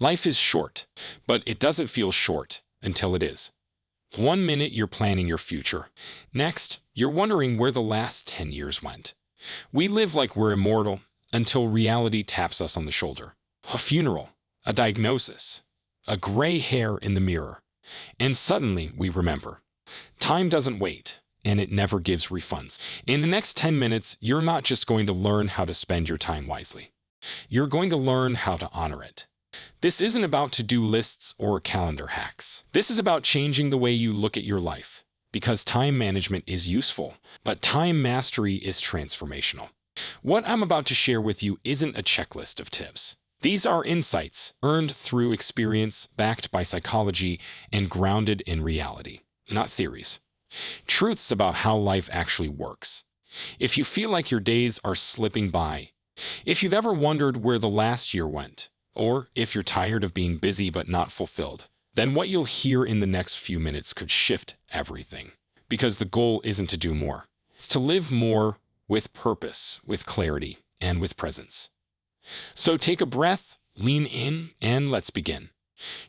Life is short, but it doesn't feel short until it is. One minute you're planning your future. Next, you're wondering where the last 10 years went. We live like we're immortal until reality taps us on the shoulder. A funeral, a diagnosis, a gray hair in the mirror. And suddenly we remember. Time doesn't wait, and it never gives refunds. In the next 10 minutes, you're not just going to learn how to spend your time wisely. You're going to learn how to honor it. This isn't about to-do lists or calendar hacks. This is about changing the way you look at your life. Because time management is useful, but time mastery is transformational. What I'm about to share with you isn't a checklist of tips. These are insights earned through experience, backed by psychology, and grounded in reality, not theories. Truths about how life actually works. If you feel like your days are slipping by, if you've ever wondered where the last year went, or if you're tired of being busy but not fulfilled, then what you'll hear in the next few minutes could shift everything. Because the goal isn't to do more. It's to live more with purpose, with clarity, and with presence. So take a breath, lean in, and let's begin.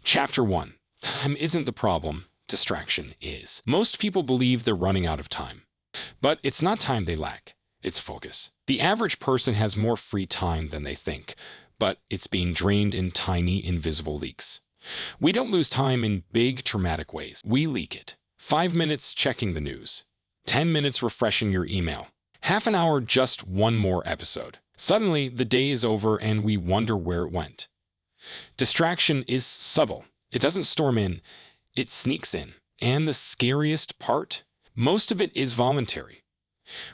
Chapter 1. Time isn't the problem, distraction is. Most people believe they're running out of time. But it's not time they lack, it's focus. The average person has more free time than they think, but it's being drained in tiny, invisible leaks. We don't lose time in big, traumatic ways. We leak it. 5 minutes checking the news. 10 minutes refreshing your email. Half an hour just one more episode. Suddenly, the day is over and we wonder where it went. Distraction is subtle. It doesn't storm in, it sneaks in. And the scariest part? Most of it is voluntary.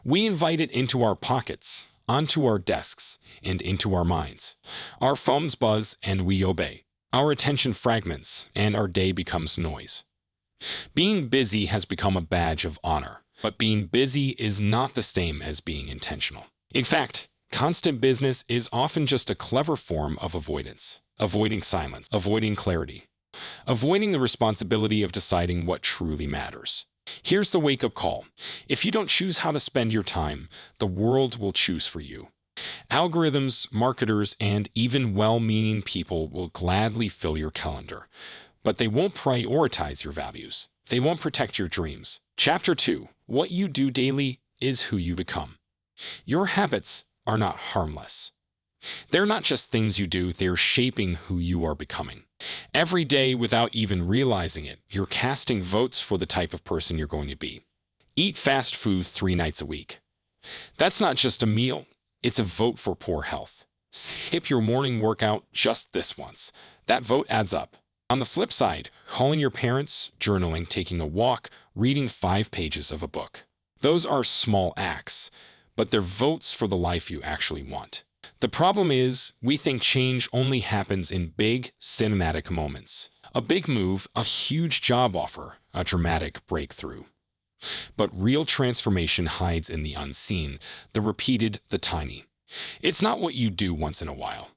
We invite it into our pockets, onto our desks, and into our minds. Our phones buzz and we obey. Our attention fragments and our day becomes noise. Being busy has become a badge of honor, but being busy is not the same as being intentional. In fact, constant business is often just a clever form of avoidance. Avoiding silence, avoiding clarity, avoiding the responsibility of deciding what truly matters. Here's the wake-up call. If you don't choose how to spend your time, the world will choose for you. Algorithms, marketers, and even well-meaning people will gladly fill your calendar, but they won't prioritize your values. They won't protect your dreams. Chapter 2. What you do daily is who you become. Your habits are not harmless. They're not just things you do, they're shaping who you are becoming. Every day, without even realizing it, you're casting votes for the type of person you're going to be. Eat fast food 3 nights a week. That's not just a meal, it's a vote for poor health. Skip your morning workout just this once. That vote adds up. On the flip side, calling your parents, journaling, taking a walk, reading 5 pages of a book. Those are small acts, but they're votes for the life you actually want. The problem is, we think change only happens in big, cinematic moments. A big move, a huge job offer, a dramatic breakthrough. But real transformation hides in the unseen, the repeated, the tiny. It's not what you do once in a while.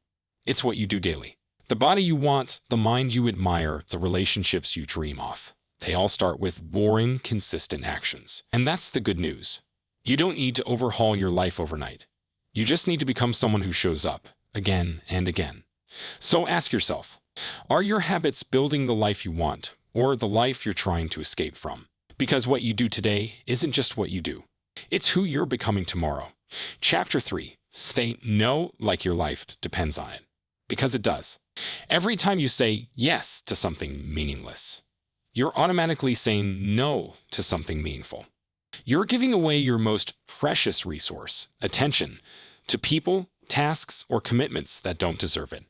It's what you do daily. The body you want, the mind you admire, the relationships you dream of. They all start with boring, consistent actions. And that's the good news. You don't need to overhaul your life overnight. You just need to become someone who shows up, again and again. So ask yourself, are your habits building the life you want, or the life you're trying to escape from? Because what you do today isn't just what you do. It's who you're becoming tomorrow. Chapter 3. Say no like your life depends on it. Because it does. Every time you say yes to something meaningless, you're automatically saying no to something meaningful. You're giving away your most precious resource, attention, to people, tasks, or commitments that don't deserve it.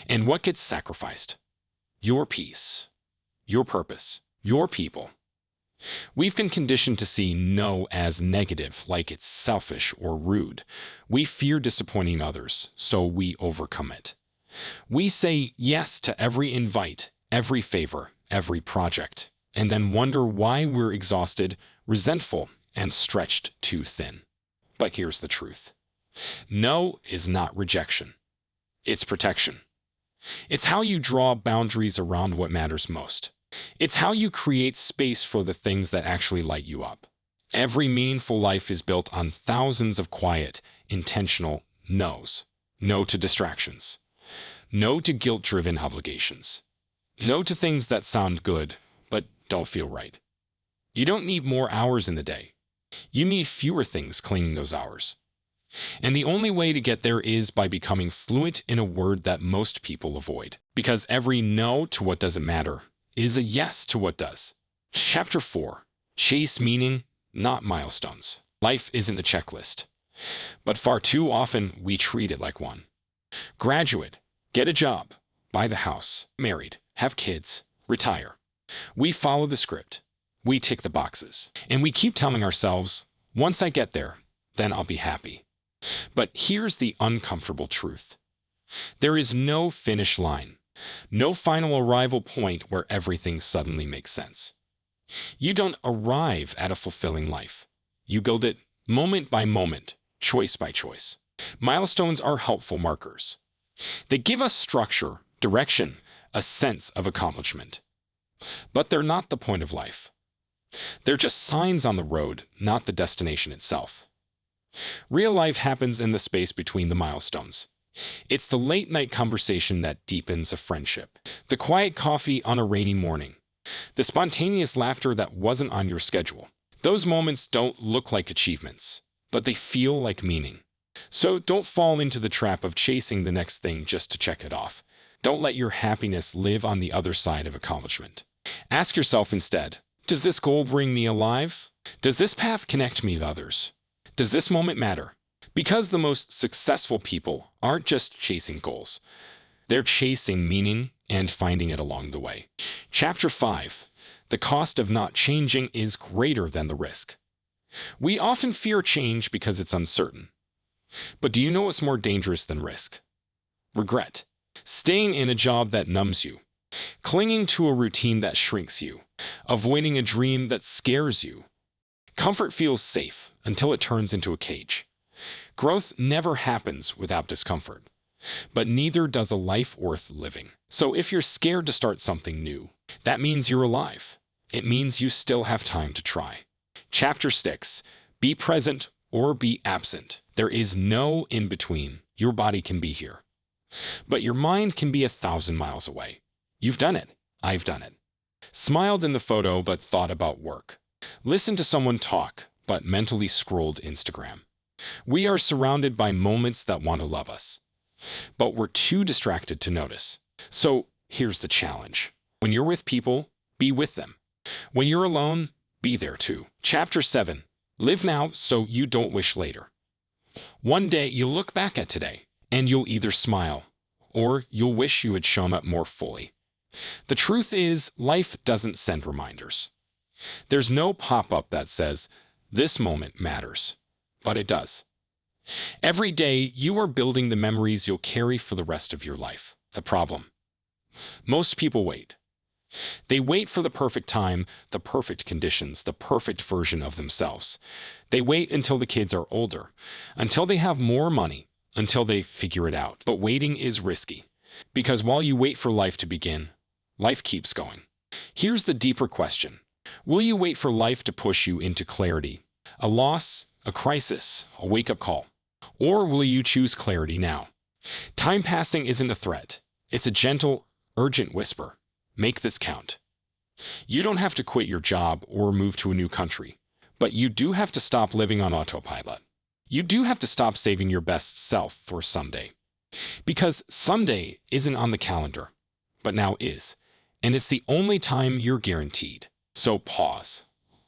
And what gets sacrificed? Your peace, your purpose, your people. We've been conditioned to see no as negative, like it's selfish or rude. We fear disappointing others, so we overcome it. We say yes to every invite, every favor, every project, and then wonder why we're exhausted, resentful, and stretched too thin. But here's the truth. No is not rejection. It's protection. It's how you draw boundaries around what matters most. It's how you create space for the things that actually light you up. Every meaningful life is built on thousands of quiet, intentional no's. No to distractions. No to guilt-driven obligations. No to things that sound good, but don't feel right. You don't need more hours in the day. You need fewer things claiming those hours. And the only way to get there is by becoming fluent in a word that most people avoid. Because every no to what doesn't matter is a yes to what does. Chapter 4. Chase meaning, not milestones. Life isn't a checklist, but far too often we treat it like one. Graduate, get a job, buy the house, married, have kids, retire. We follow the script. We tick the boxes. And we keep telling ourselves, once I get there, then I'll be happy. But here's the uncomfortable truth. There is no finish line, no final arrival point where everything suddenly makes sense. You don't arrive at a fulfilling life. You build it moment by moment, choice by choice. Milestones are helpful markers. They give us structure, direction, a sense of accomplishment. But they're not the point of life. They're just signs on the road, not the destination itself. Real life happens in the space between the milestones. It's the late-night conversation that deepens a friendship, the quiet coffee on a rainy morning, the spontaneous laughter that wasn't on your schedule. Those moments don't look like achievements, but they feel like meaning. So don't fall into the trap of chasing the next thing just to check it off. Don't let your happiness live on the other side of accomplishment. Ask yourself instead, does this goal bring me alive? Does this path connect me to others? Does this moment matter? Because the most successful people aren't just chasing goals. They're chasing meaning and finding it along the way. Chapter 5. The cost of not changing is greater than the risk. We often fear change because it's uncertain. But do you know what's more dangerous than risk? Regret. Staying in a job that numbs you. Clinging to a routine that shrinks you. Avoiding a dream that scares you. Comfort feels safe until it turns into a cage. Growth never happens without discomfort, but neither does a life worth living. So if you're scared to start something new, that means you're alive. It means you still have time to try. Chapter 6. Be present or be absent. There is no in between. Your body can be here, but your mind can be 1,000 miles away. You've done it. I've done it. Smiled in the photo but thought about work. Listened to someone talk but mentally scrolled Instagram. We are surrounded by moments that want to love us, but we're too distracted to notice. So here's the challenge. When you're with people, be with them. When you're alone, be there too. Chapter 7. Live now so you don't wish later. One day you'll look back at today, and you'll either smile, or you'll wish you had shown up more fully. The truth is, life doesn't send reminders. There's no pop-up that says, this moment matters. But it does. Every day, you are building the memories you'll carry for the rest of your life. The problem: most people wait. They wait for the perfect time, the perfect conditions, the perfect version of themselves. They wait until the kids are older, until they have more money, until they figure it out. But waiting is risky, because while you wait for life to begin, life keeps going. Here's the deeper question. Will you wait for life to push you into clarity, a loss, a crisis, a wake-up call? Or will you choose clarity now? Time passing isn't a threat. It's a gentle, urgent whisper. Make this count. You don't have to quit your job or move to a new country, but you do have to stop living on autopilot. You do have to stop saving your best self for someday. Because someday isn't on the calendar, but now is. And it's the only time you're guaranteed. So pause.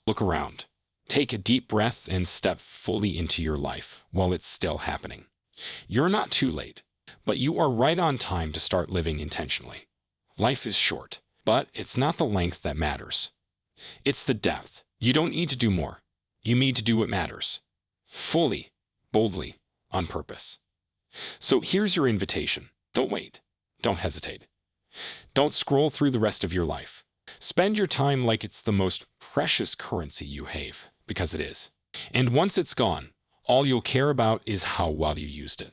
Look around. Take a deep breath and step fully into your life while it's still happening. You're not too late, but you are right on time to start living intentionally. Life is short, but it's not the length that matters. It's the depth. You don't need to do more. You need to do what matters. Fully, boldly, on purpose. So here's your invitation. Don't wait. Don't hesitate. Don't scroll through the rest of your life. Spend your time like it's the most precious currency you have, because it is. And once it's gone, all you'll care about is how well you used it.